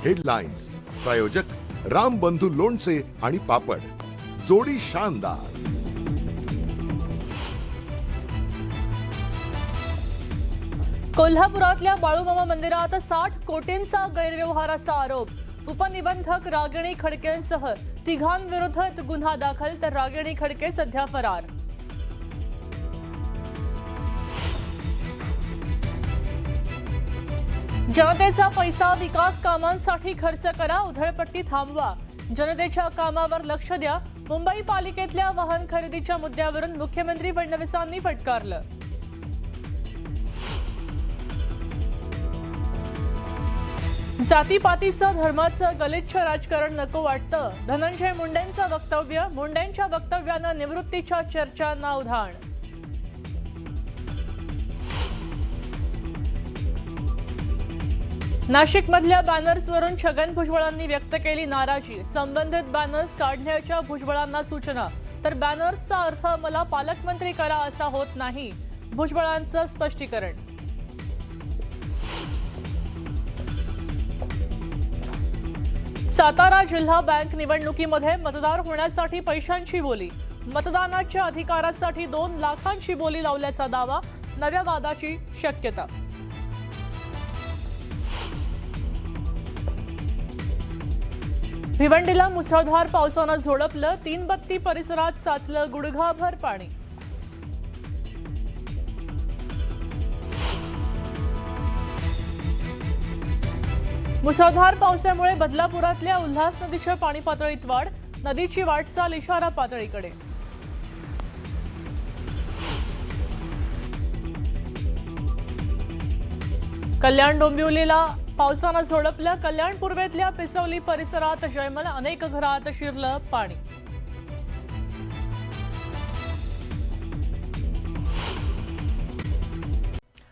Headlines प्रायोजक रामबंधू लोणचे आणि पापड, जोडी शानदार। कोल्हापुरातल्या बाळूमामा मंदिरात 60 कोटींचा गैरव्यवहाराचा आरोप। उपनिबंधक रागिणी खडकेंसह तिघांविरोधात गुन्हा दाखल, तर रागिणी खडके सध्या फरार। जनतेचा पैसा विकास कामांसाठी खर्च करा, उधळपट्टी थांबवा, जनतेच्या कामावर लक्ष द्या। मुंबई पालिकेतल्या वाहन खरेदीच्या मुद्द्यावरून मुख्यमंत्री फडणवीसांनी फटकारलं। जातीपातीचं धर्माचं गलिच्छ राजकारण नको वाटतं, धनंजय मुंडेंचं वक्तव्य। मुंडेंच्या वक्तव्यानं निवृत्तीच्या चर्चांना उधाण। नाशिकमधल्या बॅनर्सवरून छगन भुजबळांनी व्यक्त केली नाराजी। संबंधित बॅनर्स काढण्याच्या भुजबळांना सूचना, तर बॅनर्सचा अर्थ मला पालकमंत्री करा असा होत नाही, भुजबळांचं स्पष्टीकरण। सातारा जिल्हा बँक निवडणुकीमध्ये मतदार होण्यासाठी पैशांची बोली, मतदानाच्या अधिकारासाठी 2 लाखांची बोली लावल्याचा दावा, नव्या वादाची शक्यता। भिवंडीला मुसळधार पावसानं झोडपलं, तीनबत्ती परिसरात साचलं गुडघाभर पाणी। मुसळधार पावसामुळे बदलापुरातल्या उल्हास नदीच्या पाणी पातळीत वाढ, नदीची वाटचाल इशारा पातळीकडे। कल्याण डोंबिवलीला पावसानं झोडपलं, कल्याण पूर्वेतल्या पिसवली परिसरात जयमल, अनेक घरात शिरलं पाणी।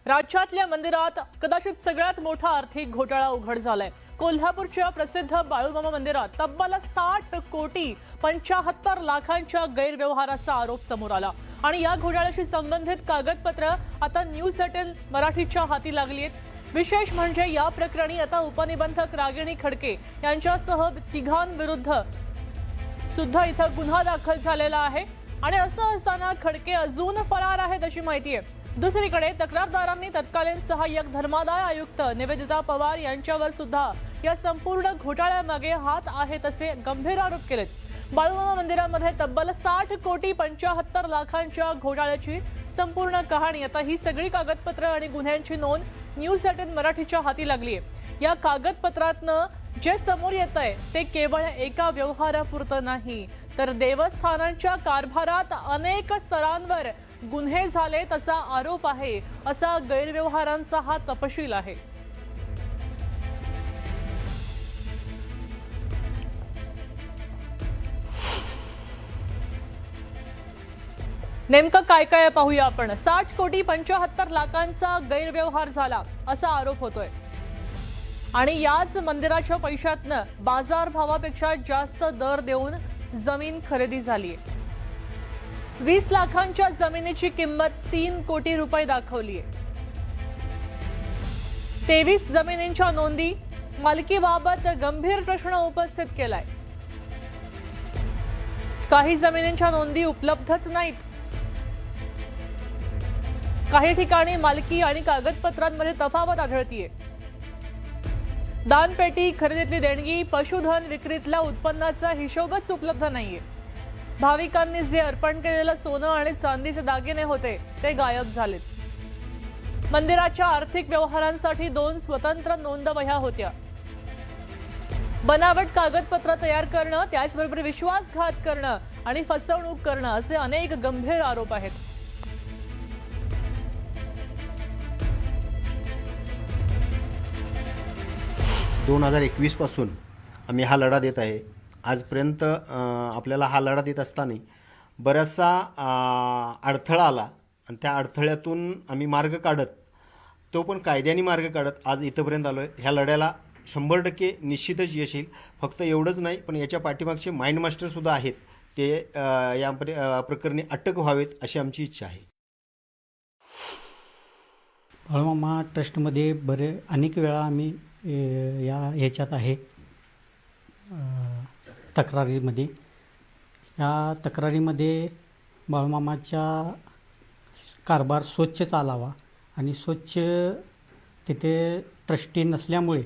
राज्यातल्या मंदिरात कदाचित सगळ्यात मोठा आर्थिक घोटाळा उघड झालाय। कोल्हापूरच्या प्रसिद्ध बाळूमामा मंदिरात तब्बल 60 कोटी 75 लाखांच्या गैरव्यवहाराचा आरोप समोर आला आणि या घोटाळ्याशी संबंधित कागदपत्र आता न्यूज 18 मराठीच्या हाती लागली आहेत। विशेष म्हणजे या प्रकरणी आता उपनिबंधक रागिणी खडके यांच्यासह तिघांविरुद्ध सुद्धा इथं गुन्हा दाखल झालेला आहे आणि असं असताना खडके अजून फरार आहेत अशी माहिती आहे। दुसरीकडे तक्रारदारांनी तत्कालीन सहाय्यक धर्मादाय आयुक्त निवेदिता पवार यांच्यावर सुद्धा या संपूर्ण घोटाळ्यामागे हात आहेत असे गंभीर आरोप केलेत। बाळूमामा मंदिरामध्ये तब्बल 60 कोटी 75 लाखांच्या घोटाळ्याची संपूर्ण कहाणी, आता ही सगळी कागदपत्र आणि गुन्ह्यांची नोंद न्यूज 18 मराठीच्या हाती लागली आहे। या कागदपत्रातनं जे समोर येत आहे ते केवळ एका व्यवहारापुरतं नाही, तर देवस्थानांच्या कारभारात अनेक स्तरांवर गुन्हे झाले तसा आरोप आहे, असा गैरव्यवहारांचा हा तपशील आहे। नेमकं काय काय पाहूया आपण। 60 कोटी 75 लाखांचा गैरव्यवहार झाला असा आरोप होतोय आणि याच मंदिराच्या पैशातनं बाजारभावापेक्षा जास्त दर देऊन जमीन खरेदी झाली आहे। 20 लाखांच्या जमिनीची किंमत 3 कोटी रुपये दाखवली आहे। 23 जमिनींच्या नोंदी, मालकीबाबत गंभीर प्रश्न उपस्थित केलाय। काही जमिनींच्या नोंदी उपलब्धच नाहीत, काही ठिकाणी मालकी आणि कागदपत्रांमध्ये तफावत आढळतीये। दानपेटी, खरेदीतली देणगी, पशुधन विक्रीतल्या उत्पन्नाचा हिशोबच उपलब्ध नाहीये। भाविकांनी जे अर्पण केलेलं सोनं आणि चांदीचे दागिने होते ते गायब झालेत। मंदिराच्या आर्थिक व्यवहारांसाठी 2 स्वतंत्र नोंदवह्या होत्या। बनावट कागदपत्र तयार करणं, त्याचबरोबर विश्वासघात करणं आणि फसवणूक करणं असे अनेक गंभीर आरोप आहेत। दोन 2021 पासून आम्ही हा लढा देत आहे। आजपर्यंत आपल्याला हा लढा देत असताना बराचसा अडथळा आला आणि त्या अडथळ्यातून आम्ही मार्ग काढत, तो पण कायद्याने मार्ग काढत आज इथंपर्यंत आलो आहे। ह्या लढ्याला 100% निश्चितच यश येईल। फक्त एवढंच नाही, पण याच्या पाठीमागचे माइंड मास्टरसुद्धा आहेत, ते या प्रकरणी अटक व्हावेत अशी आमची इच्छा आहे। बाळूमामा ट्रस्टमध्ये अनेक वेळा आम्ही या ह्याच्यात आहे तक्रारीमध्ये. या तक्रारीमध्ये बाळूमामाचा कारभार स्वच्छ चालावा आणि स्वच्छ तिथे ट्रस्टी नसल्यामुळे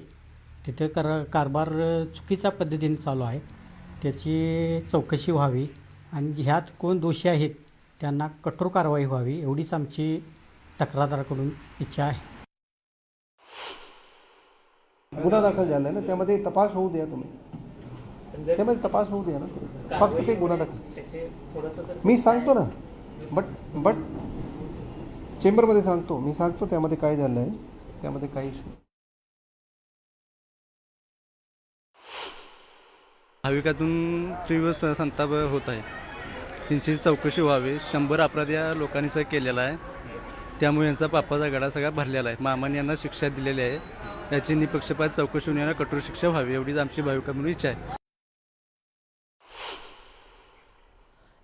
तिथे कारभार चुकीच्या पद्धतीने चालू आहे, त्याची चौकशी व्हावी आणि ह्यात कोण दोषी आहेत त्यांना कठोर कारवाई व्हावी एवढीच आमची तक्रारदाराकडून इच्छा आहे. गुन्हा दाखल झाला आहे ना, त्यामध्ये तपास होऊ द्या तुम्ही, त्यामध्ये तपास होऊ द्या ना, फक्त ते गुन्हा दाखल मी सांगतो ना, बट चेंबरमध्ये सांगतो, मी सांगतो त्यामध्ये काय झालं आहे, त्यामध्ये काही भाविकातून तीव्र संताप होत आहे. त्यांची चौकशी व्हावी. 100 अपराध या लोकांनी सगळं केलेला आहे, त्यामुळे यांचा पापाचा गडा सगळा भरलेला आहे. मामाने यांना शिक्षा दिलेली आहे, याची निपक्षपात चौकशी होऊन यांना कठोर शिक्षा व्हावी एवढीच आमची भाविकांकडून इच्छा आहे.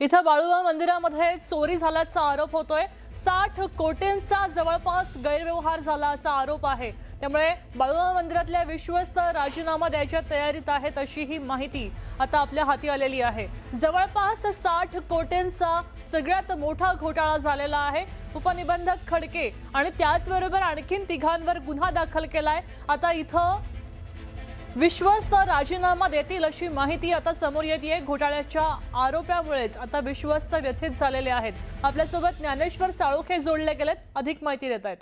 इथं बाळूमामा मंदिरामध्ये चोरी झाल्याचा आरोप होतोय. 60 कोटींचा जवळपास गैरव्यवहार झाला असा आरोप आहे. त्यामुळे बाळूमामा मंदिरातल्या विश्वस्त राजीनामा द्यायच्या तयारीत आहेत अशी ही माहिती आता आपल्या हाती आलेली आहे. जवळपास 60 कोटींचा सगळ्यात मोठा घोटाळा झालेला आहे. उपनिबंधक खडके आणि त्याचबरोबर आणखीन 3घांवर गुन्हा दाखल केलाय. आता इथं विश्वस्त राजीनामा देतील अशी माहिती आता समोर येते. घोटाळ्याच्या आरोपामुळेच आता विश्वस्त व्यथित झालेले आहेत. आपल्यासोबत ज्ञानेश्वर साळोखे जोडले गेलेत, अधिक माहिती देत आहेत.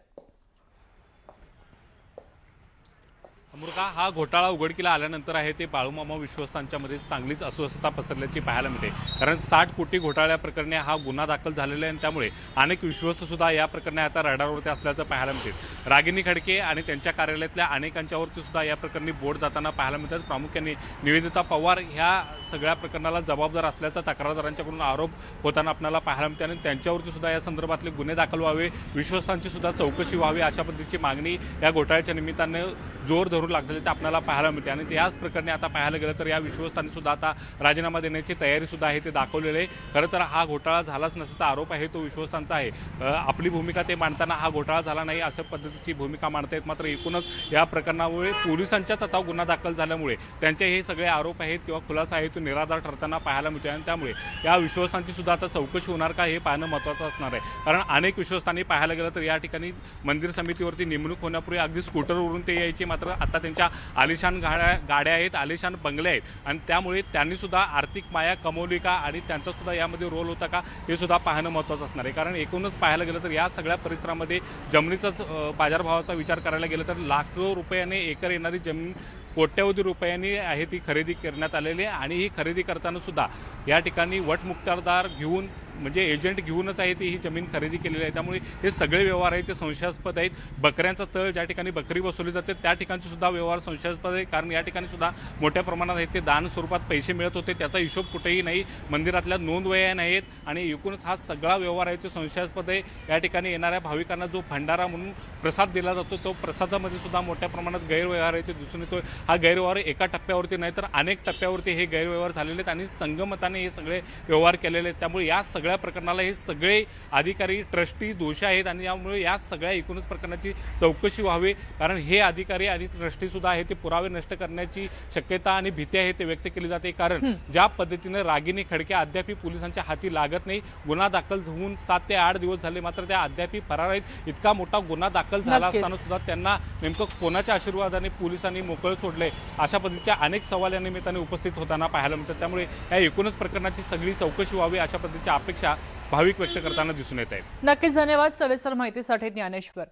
अमृता, हा घोटाळा उघडकीला आल्यानंतर आहे ते बाळूमामा विश्वस्तांच्यामध्ये चांगलीच अस्वस्थता पसरल्याची पाहायला मिळते. कारण 60 कोटी घोटाळ्या प्रकरणी हा गुन्हा दाखल झालेला आहे आणि त्यामुळे अनेक विश्वस्त सुद्धा या प्रकरणी आता रडारवरती असल्याचं पाहायला मिळते. रागिनी खडके आणि त्यांच्या कार्यालयातल्या अनेकांच्यावरती सुद्धा या प्रकरणी बोट जाताना पाहायला मिळतात. प्रामुख्याने निवेदिता पवार ह्या सगळ्या प्रकरणाला जबाबदार असल्याचा तक्रारदारांच्याकडून आरोप होताना आपल्याला पाहायला मिळते आणि त्यांच्यावरती सुद्धा या संदर्भातले गुन्हे दाखल व्हावे, विश्वस्तांची सुद्धा चौकशी व्हावी अशा पद्धतीची मागणी या घोटाळ्याच्या निमित्ताने जोर धरून लागलेले ते आपल्याला पाहायला मिळते. आणि याच प्रकरणी आता पाहायला गेलं तर या विश्वस्तांनी सुद्धा आता राजीनामा देण्याची तयारी सुद्धा आहे ते दाखवलेले आहे. खरं तर हा घोटाळा झालाच नसल्याचा आरोप आहे तो विश्वस्तांचा आहे. आपली भूमिका ते मांडताना हा घोटाळा झाला नाही अशा पद्धतीची भूमिका मांडतायत. मात्र एकूणच या प्रकरणामुळे पोलिसांच्या तथाव गुन्हा दाखल झाल्यामुळे त्यांचे हे सगळे आरोप आहेत किंवा खुलासा आहे तो निराधार ठरताना पाहायला मिळतो आणि त्यामुळे या विश्वस्तांची सुद्धा आता चौकशी होणार का हे पाहणं महत्त्वाचं असणार आहे. कारण अनेक विश्वस्तांनी पाहायला गेलं तर या ठिकाणी मंदिर समितीवरती नेमणूक होण्यापूर्वी अगदी स्कूटरवरून ते यायचे, मात्र आता त्यांच्या आलिशान गाड्या आहेत, आलिशान बंगले आहेत आणि त्यामुळे त्यांनी सुद्धा आर्थिक माया कमवली का आणि त्यांचा सुद्धा यामध्ये रोल होता का हे सुद्धा पाहणं महत्त्वाचं असणार आहे. कारण एकूणच पाहायला गेलं तर या सगळ्या परिसरामध्ये जमिनीचाच बाजारभावाचा विचार करायला गेलं तर लाखो रुपयाने एकर येणारी जमीन कोट्यवधी रुपयांनी आहे ती खरेदी करण्यात आलेली आहे आणि ही खरेदी करताना सुद्धा या ठिकाणी वटमुक्तारदार घेऊन म्हणजे एजंट घेऊनच आहे ती ही जमीन खरेदी केलेली आहे. त्यामुळे हे सगळे व्यवहार आहेत ते संशयास्पद आहेत. बकऱ्यांचा तळ ज्या ठिकाणी बकरी बसवली जाते त्या ठिकाणचे सुद्धा व्यवहार संशयास्पद आहे. कारण या ठिकाणी सुद्धा मोठ्या प्रमाणात आहेत ते दान स्वरूपात पैसे मिळत होते, त्याचा हिशोब कुठेही नाही, मंदिरातल्या नोंदवह्या नाहीत आणि एकूणच हा सगळा व्यवहार आहे तो संशयास्पद आहे. या ठिकाणी येणाऱ्या भाविकांना जो भंडारा म्हणून प्रसाद दिला जातो तो प्रसादामध्ये सुद्धा मोठ्या प्रमाणात गैरव्यवहार आहे ते दिसून येतो. हा गैरव्यवहार एका टप्प्यावरती नाही तर अनेक टप्प्यावरती हे गैरव्यवहार झालेले आहेत आणि संगमताने हे सगळे व्यवहार केलेले आहेत. त्यामुळे या सगळ्या प्रकरणाला हे सगळे अधिकारी ट्रस्टी दोषी आहेत आणि यामुळे या सगळ्या एकूणच प्रकरणाची चौकशी व्हावी. कारण हे अधिकारी आणि ट्रस्टी सुद्धा आहे ते पुरावे नष्ट करण्याची शक्यता आणि भीती आहे ते व्यक्त केली जाते. कारण ज्या पद्धतीने रागिनी खडके अद्याप पोलिसांच्या हाती लागत नाही, गुन्हा दाखल होऊन 7 ते 8 दिवस झाले मात्र त्या अद्याप फरार आहेत. इतका मोठा गुन्हा दाखल झाला असताना सुद्धा त्यांना नेमकं कोणाच्या आशीर्वादाने पोलिसांनी मोकळं सोडले अशा पद्धतीच्या अनेक सवाल या निमित्ताने उपस्थित होताना पाहायला मिळतात. त्यामुळे या एकूणच प्रकरणाची सगळी चौकशी व्हावी अशा पद्धतीच्या अपेक्षा भाविक व्यक्त करताना दिसून येत आहेत. नक्कीच धन्यवाद सविस्तर माहितीसाठी ज्ञानेश्वर.